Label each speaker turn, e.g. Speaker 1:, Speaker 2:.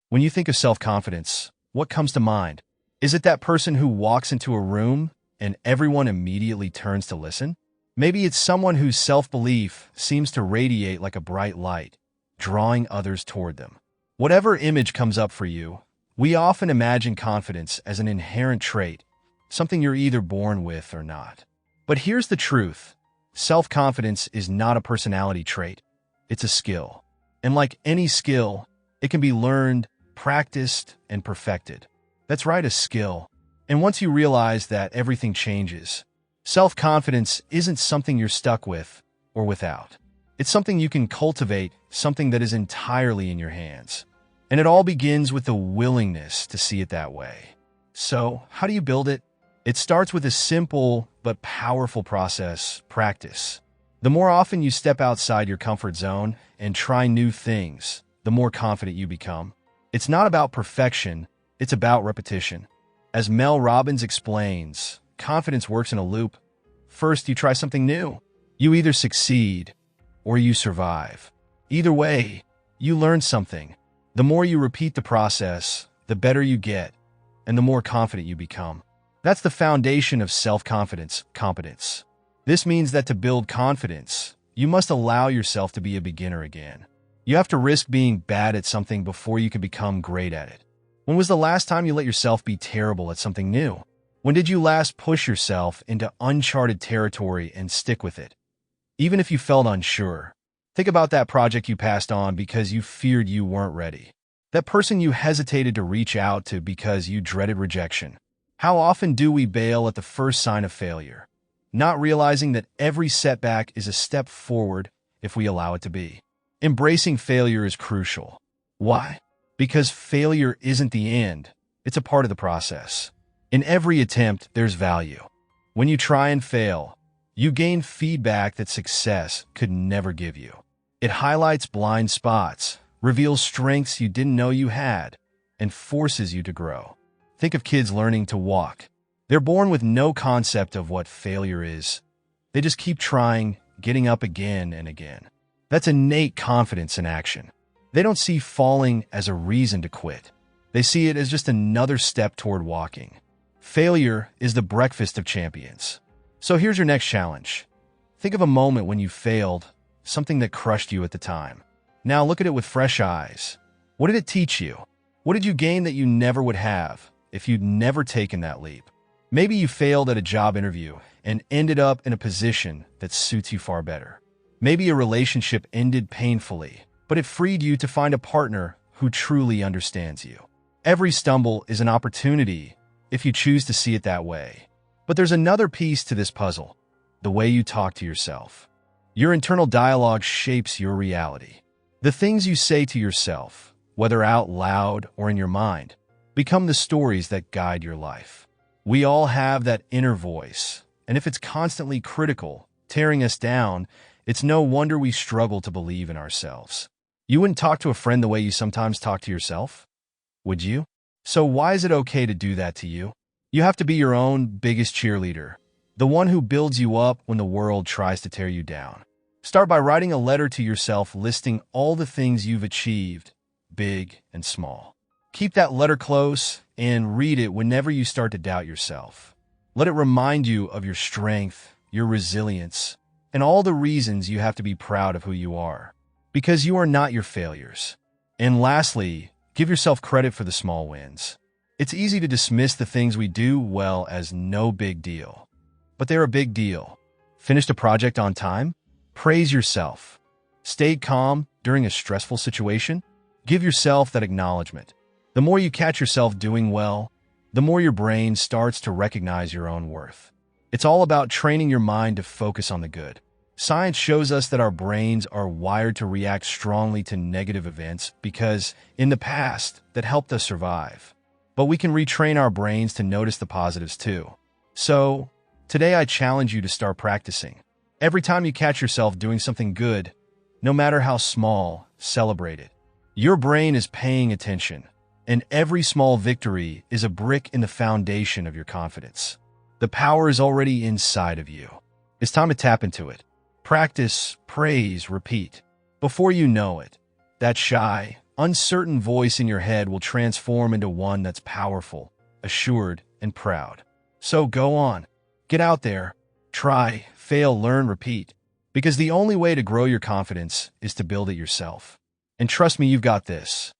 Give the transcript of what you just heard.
Speaker 1: When you think of self-confidence, what comes to mind? Is it that person who walks into a room and everyone immediately turns to listen? Maybe it's someone whose self-belief seems to radiate like a bright light, drawing others toward them. Whatever image comes up for you, we often imagine confidence as an inherent trait, something you're either born with or not. But here's the truth. Self-confidence is not a personality trait. It's a skill. And like any skill, it can be learned, practiced, and perfected. That's right, a skill. And once you realize that, everything changes. Self-confidence isn't something you're stuck with or without. It's something you can cultivate, something that is entirely in your hands. And it all begins with the willingness to see it that way. So, how do you build it? It starts with a simple but powerful process: practice. The more often you step outside your comfort zone and try new things, the more confident you become. It's not about perfection, it's about repetition. As Mel Robbins explains, confidence works in a loop. First, you try something new. You either succeed or you survive. Either way, you learn something. The more you repeat the process, the better you get, and the more confident you become. That's the foundation of self-confidence, competence. This means that to build confidence, you must allow yourself to be a beginner again. You have to risk being bad at something before you can become great at it. When was the last time you let yourself be terrible at something new? When did you last push yourself into uncharted territory and stick with it? Even if you felt unsure. Think about that project you passed on because you feared you weren't ready. That person you hesitated to reach out to because you dreaded rejection. How often do we bail at the first sign of failure, not realizing that every setback is a step forward if we allow it to be? Embracing failure is crucial. Why? Because failure isn't the end, it's a part of the process. In every attempt, there's value. When you try and fail, you gain feedback that success could never give you. It highlights blind spots, reveals strengths you didn't know you had, and forces you to grow. Think of kids learning to walk. They're born with no concept of what failure is. They just keep trying, getting up again and again. That's innate confidence in action. They don't see falling as a reason to quit. They see it as just another step toward walking. Failure is the breakfast of champions. So here's your next challenge. Think of a moment when you failed, something that crushed you at the time. Now look at it with fresh eyes. What did it teach you? What did you gain that you never would have if you'd never taken that leap? Maybe you failed at a job interview and ended up in a position that suits you far better. Maybe a relationship ended painfully, but it freed you to find a partner who truly understands you. Every stumble is an opportunity if you choose to see it that way. But there's another piece to this puzzle: the way you talk to yourself. Your internal dialogue shapes your reality. The things you say to yourself, whether out loud or in your mind, become the stories that guide your life. We all have that inner voice, and if it's constantly critical, tearing us down, it's no wonder we struggle to believe in ourselves. You wouldn't talk to a friend the way you sometimes talk to yourself, would you? So why is it okay to do that to you? You have to be your own biggest cheerleader, the one who builds you up when the world tries to tear you down. Start by writing a letter to yourself listing all the things you've achieved, big and small. Keep that letter close and read it whenever you start to doubt yourself. Let it remind you of your strength, your resilience, and all the reasons you have to be proud of who you are. Because you are not your failures. And lastly, give yourself credit for the small wins. It's easy to dismiss the things we do well as no big deal. But they're a big deal. Finished a project on time? Praise yourself. Stayed calm during a stressful situation? Give yourself that acknowledgement. The more you catch yourself doing well, the more your brain starts to recognize your own worth. It's all about training your mind to focus on the good. Science shows us that our brains are wired to react strongly to negative events because, in the past, that helped us survive. But we can retrain our brains to notice the positives too. So, today I challenge you to start practicing. Every time you catch yourself doing something good, no matter how small, celebrate it. Your brain is paying attention, and every small victory is a brick in the foundation of your confidence. The power is already inside of you. It's time to tap into it. Practice, praise, repeat. Before you know it, that shy, uncertain voice in your head will transform into one that's powerful, assured, and proud. So go on. Get out there. Try, fail, learn, repeat. Because the only way to grow your confidence is to build it yourself. And trust me, you've got this.